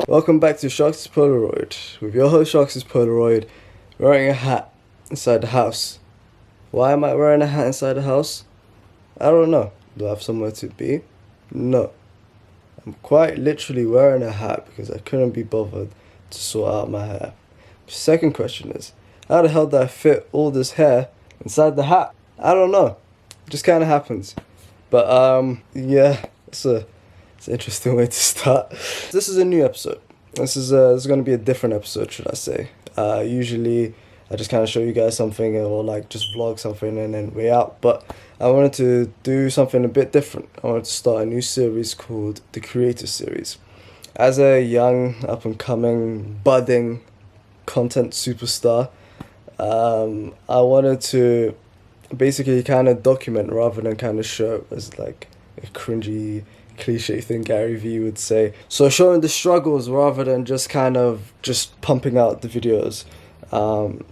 Welcome back to Sharks' Polaroid with your host Sharks' Polaroid, wearing a hat inside the house. Why am I wearing a hat inside the house? I don't know. Do I have somewhere to be? No. I'm quite literally wearing a hat because I couldn't be bothered to sort out my hair. Second question is, how the hell did I fit all this hair inside the hat? I don't know. It just kind of happens. But yeah, it's an interesting way to start. This is a new episode. This is going to be a different episode, should I say. Usually I just kind of show you guys something or like just vlog something and then we're out. But I wanted to do something a bit different. I wanted to start a new series called the Creator Series. As a young, up-and-coming, budding content superstar, I wanted to basically kind of document rather than kind of show as like a cringy cliche thing Gary Vee would say. So showing the struggles rather than just kind of just pumping out the videos,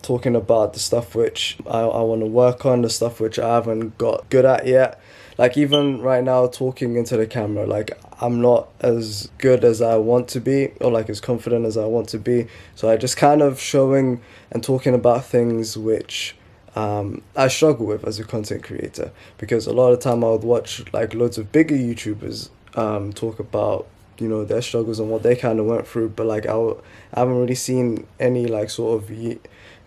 talking about the stuff which I want to work on, the stuff which I haven't got good at yet. Like even right now talking into the camera, like I'm not as good as I want to be or like as confident as I want to be. So I just kind of showing and talking about things which I struggle with as a content creator, because a lot of the time I would watch like loads of bigger YouTubers talk about, you know, their struggles and what they kind of went through, but like I haven't really seen any like sort of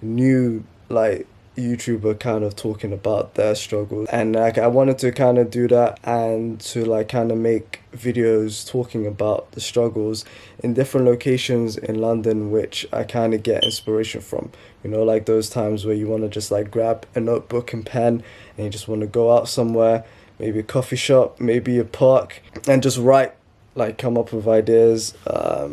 new like YouTuber kind of talking about their struggles. And like I wanted to kind of do that and to like kind of make videos talking about the struggles in different locations in London which I kind of get inspiration from. You know, like those times where you want to just like grab a notebook and pen and you just want to go out somewhere, maybe a coffee shop, maybe a park, and just write, like come up with ideas,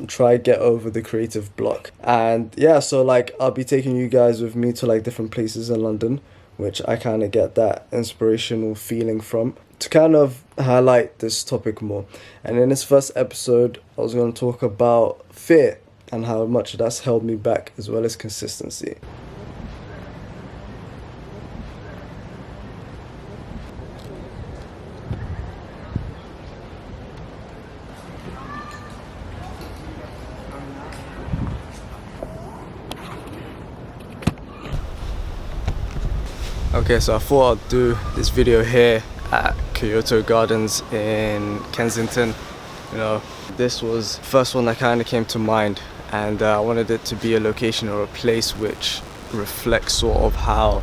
try get over the creative block. And yeah, so like I'll be taking you guys with me to like different places in London which I kind of get that inspirational feeling from, to kind of highlight this topic more. And in this first episode I was going to talk about fear and how much that's held me back, as well as consistency. Okay, so I thought I'd do this video here at Kyoto Gardens in Kensington. You know, this was the first one that kind of came to mind, and I wanted it to be a location or a place which reflects sort of how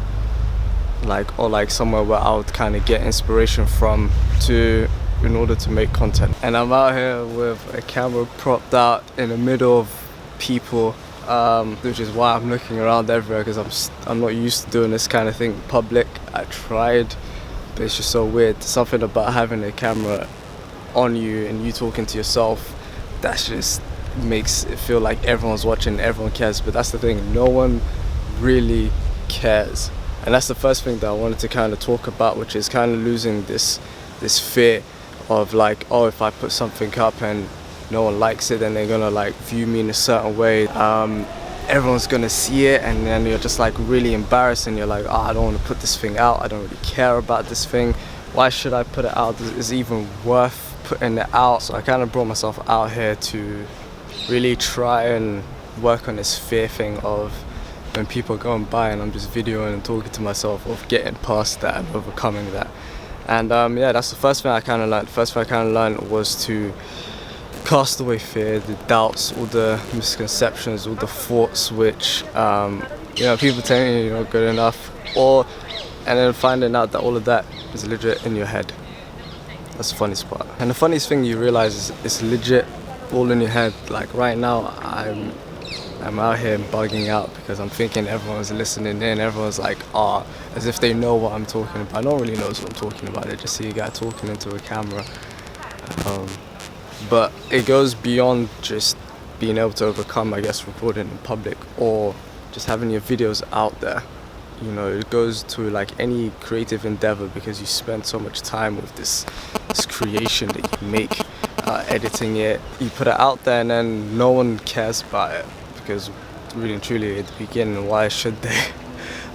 like somewhere where I would kind of get inspiration from in order to make content. And I'm out here with a camera propped out in the middle of people, which is why I'm looking around everywhere, because I'm not used to doing this kind of thing in public. I tried, but it's just so weird. Something about having a camera on you and you talking to yourself, that just makes it feel like everyone's watching, everyone cares. But that's the thing, no one really cares. And that's the first thing that I wanted to kind of talk about, which is kind of losing this fear of like, oh, if I put something up and no one likes it, then they're gonna like view me in a certain way. Everyone's gonna see it, and then you're just like really embarrassed and you're like, oh, I don't want to put this thing out, I don't really care about this thing, why should I put it out, is it even worth putting it out? So I kind of brought myself out here to really try and work on this fear thing of when people go and buy and I'm just videoing and talking to myself, of getting past that and overcoming that. And yeah, that's the first thing I kind of learned. The first thing I kind of learned was to cast away fear, the doubts, all the misconceptions, all the thoughts which you know, people telling you you're not good enough, and then finding out that all of that is legit in your head. That's the funniest part. And the funniest thing you realize is it's legit all in your head. Like right now I'm out here bugging out because I'm thinking everyone's listening in, everyone's like, as if they know what I'm talking about. No one really knows what I'm talking about, they just see a guy talking into a camera. But it goes beyond just being able to overcome, I guess, recording in public or just having your videos out there. You know, it goes to like any creative endeavor, because you spend so much time with this creation that you make, editing it, you put it out there, and then no one cares about it, because really and truly at the beginning, why should they?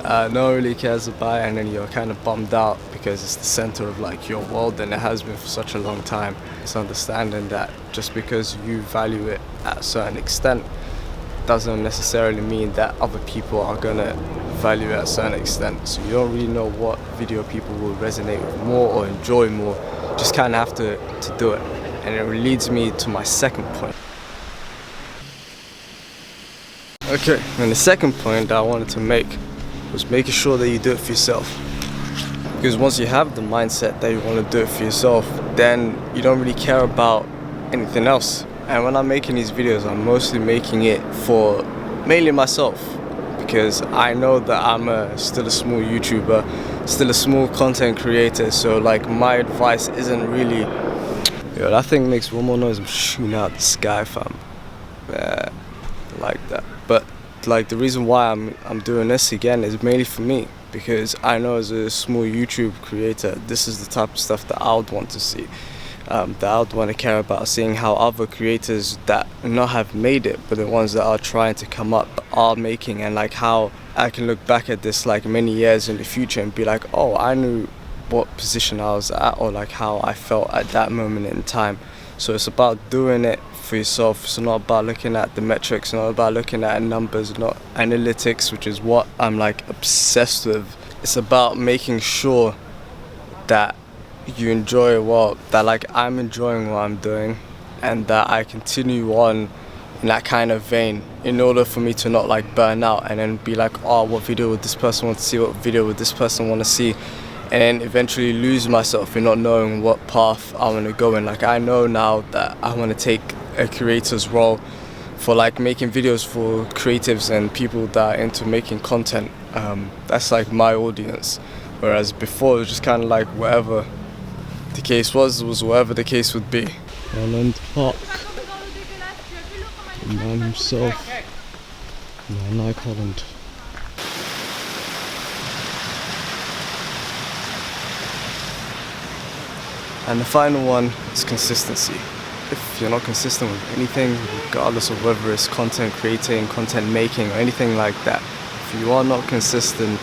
no one really cares about it, and then you're kind of bummed out because it's the center of like your world, and it has been for such a long time. It's understanding that just because you value it at a certain extent doesn't necessarily mean that other people are gonna value it at a certain extent. So you don't really know what video people will resonate with more or enjoy more. You just kind of have to do it. And it leads me to my second point. Okay, and the second point that I wanted to make was making sure that you do it for yourself. Because once you have the mindset that you want to do it for yourself, then you don't really care about anything else. And when I'm making these videos, I'm mostly making it for mainly myself, because I know that I'm still a small YouTuber, still a small content creator, so like my advice isn't really... Yo, that thing makes one more noise, I'm shooting out the sky, fam. Yeah, like that. But like the reason why I'm doing this again is mainly for me, because I know as a small YouTube creator, this is the type of stuff that I would want to see. That I would want to care about, seeing how other creators that not have made it, but the ones that are trying to come up are making, and like how I can look back at this like many years in the future and be like, oh, I knew what position I was at, or like how I felt at that moment in time. So it's about doing it for yourself. It's not about looking at the metrics, not about looking at numbers, not analytics, which is what I'm like obsessed with. It's about making sure that you enjoy it well, that like I'm enjoying what I'm doing, and that I continue on in that kind of vein in order for me to not like burn out and then be like, oh, what video would this person want to see, what video would this person want to see, and then eventually lose myself in not knowing what path I want to go in. Like I know now that I want to take a creator's role for like making videos for creatives and people that are into making content. That's like my audience, whereas before it was just kind of like whatever the case was whatever the case would be. Holland Park. The man himself. Man like Holland. And the final one is consistency. If you're not consistent with anything, regardless of whether it's content creating, content making, or anything like that, if you are not consistent,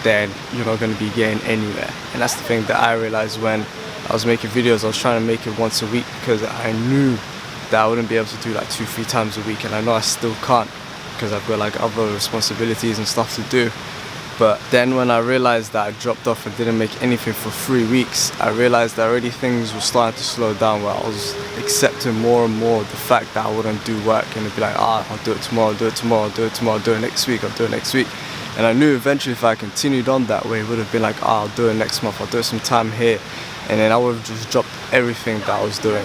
then you're not going to be getting anywhere. And that's the thing that I realized when I was making videos. I was trying to make it once a week because I knew that I wouldn't be able to do like 2-3 times a week, and I know I still can't because I've got like other responsibilities and stuff to do. But then when I realized that I dropped off and didn't make anything for 3 weeks, I realized that already things were starting to slow down, where I was accepting more and more the fact that I wouldn't do work, and it'd be like, I'll do it tomorrow, I'll do it tomorrow, I'll do it tomorrow, I'll do it next week, I'll do it next week. And I knew eventually if I continued on that way, it would have been like, I'll do it next month, I'll do it some time here. And then I would have just dropped everything that I was doing.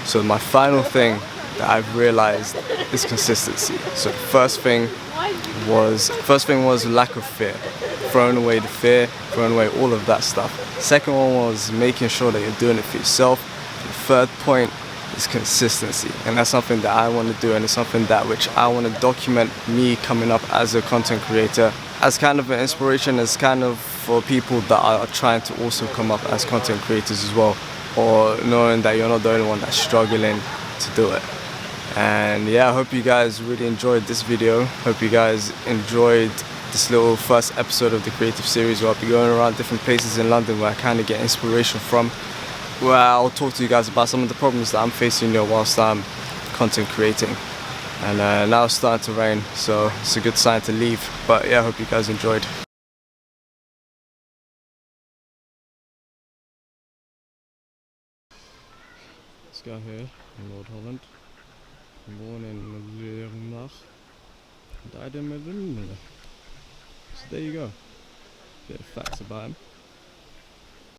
So my final thing that I've realized is consistency. So the first thing was lack of fear. Throwing away the fear, throwing away all of that stuff. Second one was making sure that you're doing it for yourself. And the third point is consistency. And that's something that I want to do, and it's something that which I want to document me coming up as a content creator, as kind of an inspiration, as kind of for people that are trying to also come up as content creators as well, or knowing that you're not the only one that's struggling to do it. And yeah, I hope you guys really enjoyed this video. Hope you guys enjoyed this little first episode of the creative series, where I'll be going around different places in London where I kind of get inspiration from, where I'll talk to you guys about some of the problems that I'm facing, whilst I'm content creating. And now it's starting to rain, so it's a good sign to leave. But yeah, I hope you guys enjoyed. This guy here in Lord Holland, born in Lernacht, died in Medina. So there you go, bit of facts about him.